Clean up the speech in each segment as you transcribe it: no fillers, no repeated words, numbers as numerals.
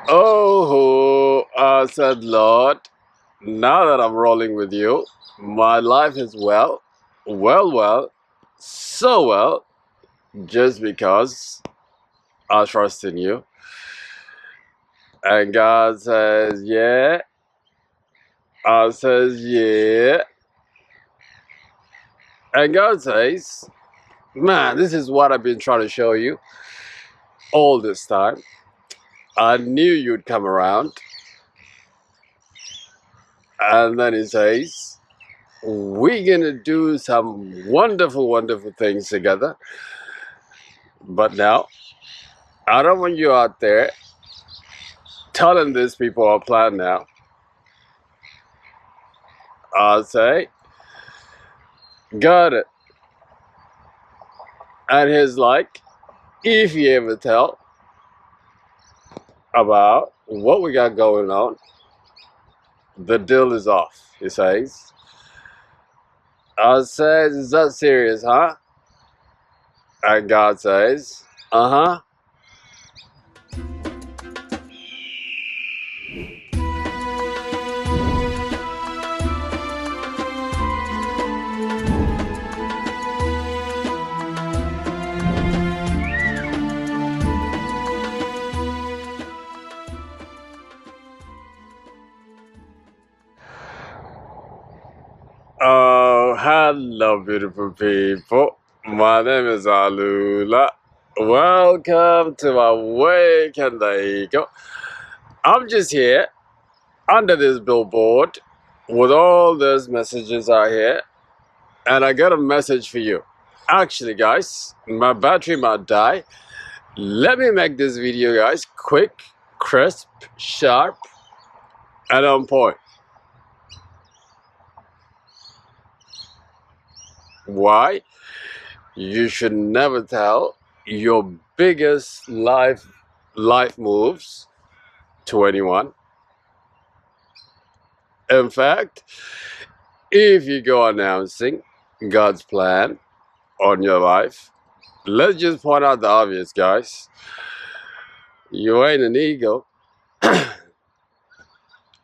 Oh, I said, Lord, now that I'm rolling with you, my life is well, so well, just because I trust in you. And God says, yeah. I says, yeah. And God says, man, this is what I've been trying to show you all this time. I knew you'd come around. And then he says, we're going to do some wonderful things together. But now, I don't want you out there telling these people our plan now. I'll say, got it. And he's like, if you ever tell about what we got going on, the deal is off, he says. I says, is that serious, huh? And God says, uh-huh. Oh, hello, beautiful people. My name is Alula. Welcome to Awaken the Ego. I'm just here under this billboard with all those messages out here, and I got a message for you. Actually, guys, my battery might die. Let me make this video, guys, quick, crisp, sharp, and on point. Why? You should never tell your biggest life moves to anyone. In fact, if you go announcing God's plan on your life, let's just point out the obvious, guys. You ain't an ego.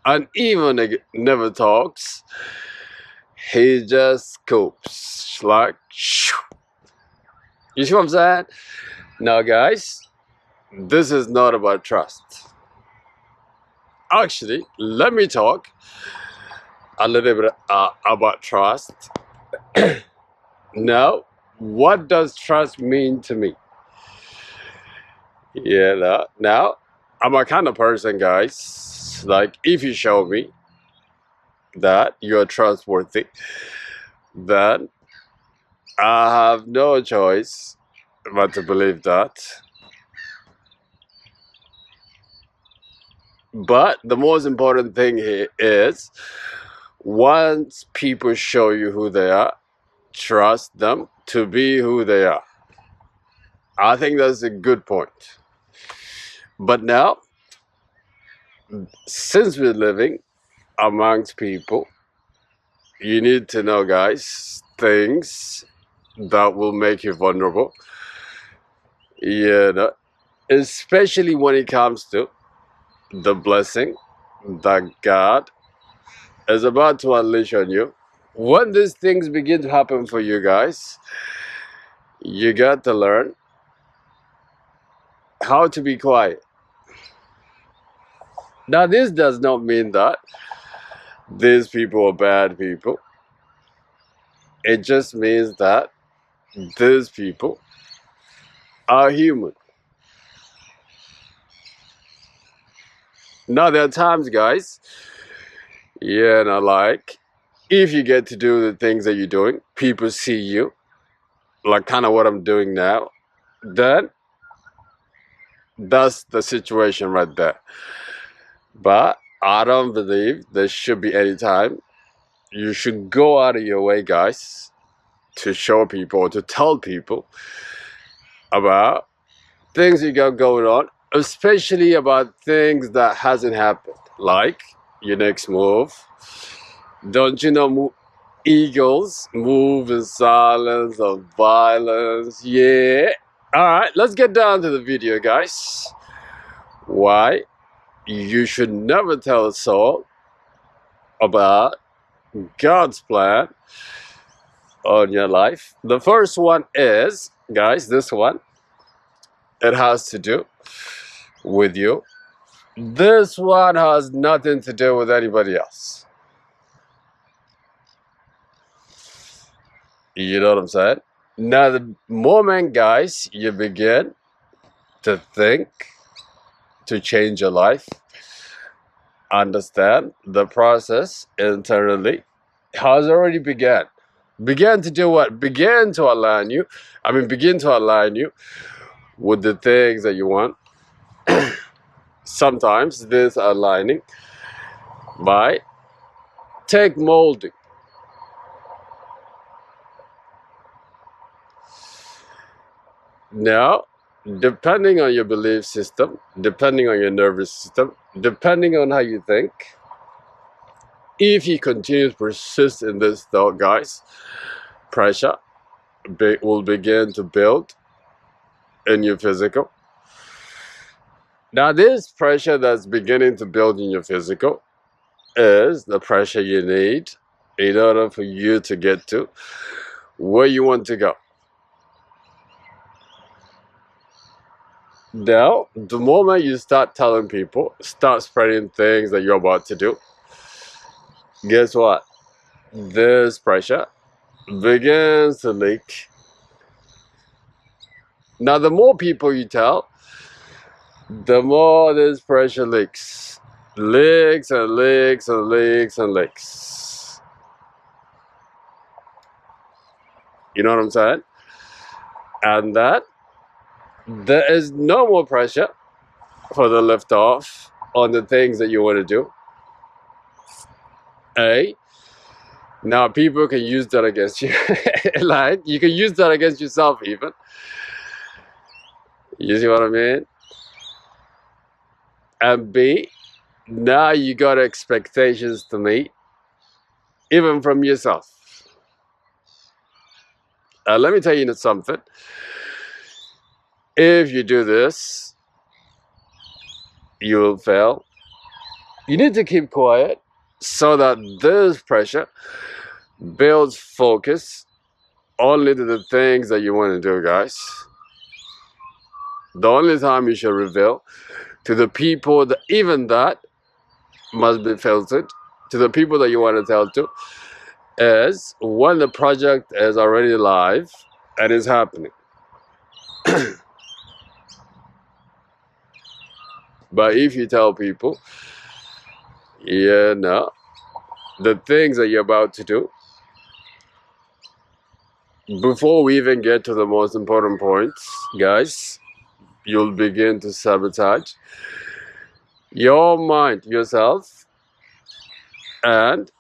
And even never talks. He just scoops like, shoo. You see what I'm saying? Now, guys, this is not about trust. Actually, let me talk a little bit about trust. Now, what does trust mean to me? Yeah, now, I'm a kind of person, guys, like if you show me that you're trustworthy, then I have no choice but to believe that. But the most important thing here is once people show you who they are, trust them to be who they are. I think that's a good point. But now, since we're living amongst people, you need to know, guys, things that will make you vulnerable. Yeah, especially when it comes to the blessing that God is about to unleash on you. When these things begin to happen for you guys, you got to learn how to be quiet. Now, this does not mean that these people are bad people. It just means that these people are human. Now, there are times, guys, like if you get to do the things that you're doing, people see you, like kind of what I'm doing now, then that's the situation right there. But I don't believe there should be any time you should go out of your way, guys, to show people, to tell people about things you got going on, especially about things that hasn't happened, like your next move. Don't you know eagles move in silence of violence? Yeah. All right, let's get down to the video, guys. Why you should never tell a soul about God's plan on your life. The first one is, guys, this one, it has to do with you. This one has nothing to do with anybody else. You know what I'm saying? Now, the moment, guys, you begin to think to change your life, understand the process internally has already begun. Began to do what? Begin to align you. Begin to align you with the things that you want. Sometimes this aligning by take molding. Now, depending on your belief system, depending on your nervous system, depending on how you think, if you continue to persist in this thought, guys, pressure will begin to build in your physical. Now, this pressure that's beginning to build in your physical is the pressure you need in order for you to get to where you want to go. Now, the moment you start telling people, start spreading things that you're about to do, guess what? This pressure begins to leak. Now, the more people you tell, the more this pressure leaks. Leaks and leaks and leaks and leaks. You know what I'm saying? And that there is no more pressure for the lift off on the things that you want to do. Now people can use that against you. Like, you can use that against yourself even. You see what I mean? And B, now you got expectations to meet, even from yourself. Let me tell you something. If you do this, you will fail. You need to keep quiet so that this pressure builds focus only to the things that you want to do, guys. The only time you should reveal to the people that even that must be filtered, to the people that you want to tell to, is when the project is already live and is happening. But if you tell people, the things that you're about to do, before we even get to the most important points, guys, you'll begin to sabotage your mind, yourself, and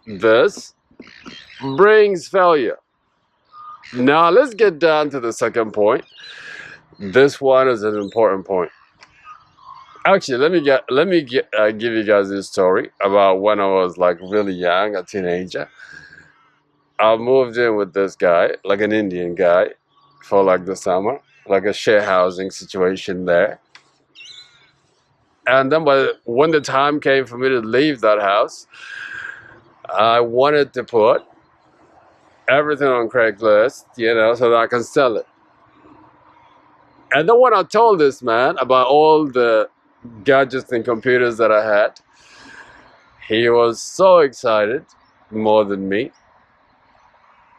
this brings failure. Now let's get down to the second point. This one is an important point. Actually, let me give you guys this story about when I was like really young, a teenager. I moved in with this guy, like an Indian guy, for like the summer, like a share housing situation there. And then when the time came for me to leave that house, I wanted to put everything on Craigslist, so that I can sell it. And then when I told this man about all the gadgets and computers that I had, he was so excited, more than me.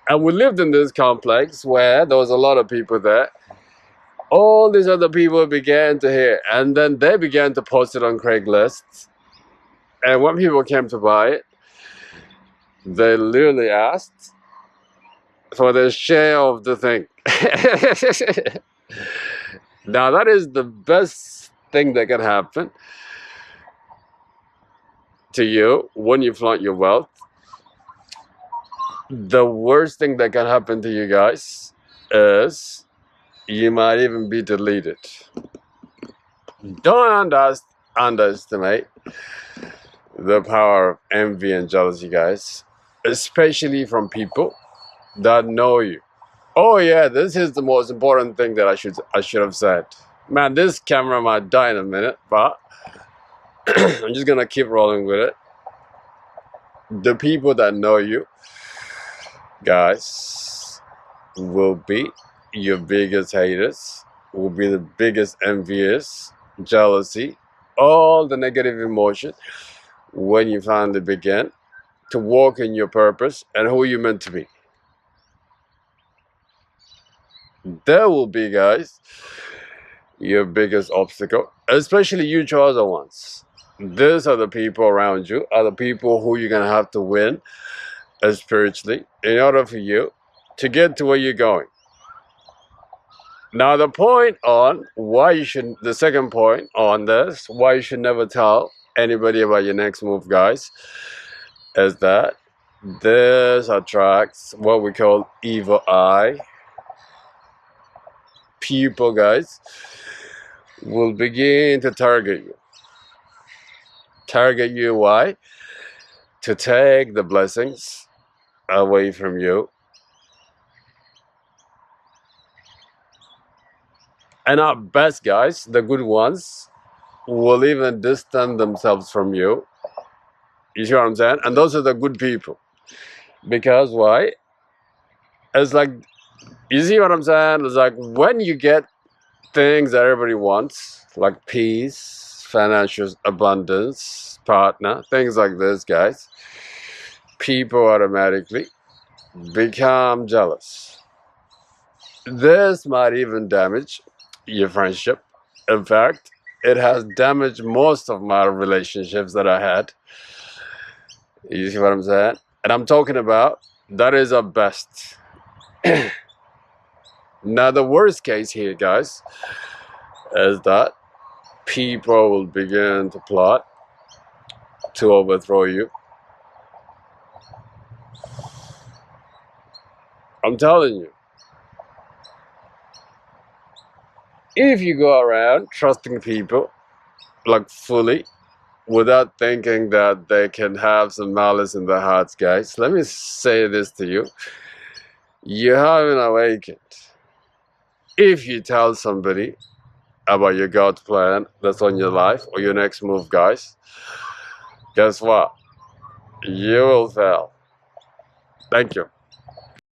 And we lived in this complex where there was a lot of people there. All these other people began to hear, and then they began to post it on Craigslist. And when people came to buy it, they literally asked for their share of the thing. Now that is the best thing that can happen to you when you flaunt your wealth. The worst thing that can happen to you guys is you might even be deleted. Don't underestimate the power of envy and jealousy, guys, especially from people that know you. Oh yeah, this is the most important thing that I should have said. Man, this camera might die in a minute, but I'm just gonna keep rolling with it. The people that know you, guys, will be your biggest haters, will be the biggest envious, jealousy, all the negative emotion when you finally begin to walk in your purpose and who you're meant to be. There will be, guys, your biggest obstacle, especially you chosen ones. These are the people around you, are the people who you're gonna have to win spiritually in order for you to get to where you're going. Now, the point on why you should, the second point on this, why you should never tell anybody about your next move, guys, is that this attracts what we call evil eye. People, guys, will begin to target you. Target you, why? To take the blessings away from you. And at best, guys, the good ones will even distance themselves from you. You see what I'm saying? And those are the good people. Because why? It's like, you see what I'm saying? It's like when you get things that everybody wants, like peace, financial abundance, partner, things like this, guys, people automatically become jealous. This might even damage your friendship. In fact, it has damaged most of my relationships that I had. You see what I'm saying? And I'm talking about that is our best. Now, the worst case here, guys, is that people will begin to plot to overthrow you. I'm telling you, if you go around trusting people like fully without thinking that they can have some malice in their hearts, guys, let me say this to you. You haven't awakened. If you tell somebody about your God plan that's on your life or your next move, guys, guess what? You will fail. Thank you.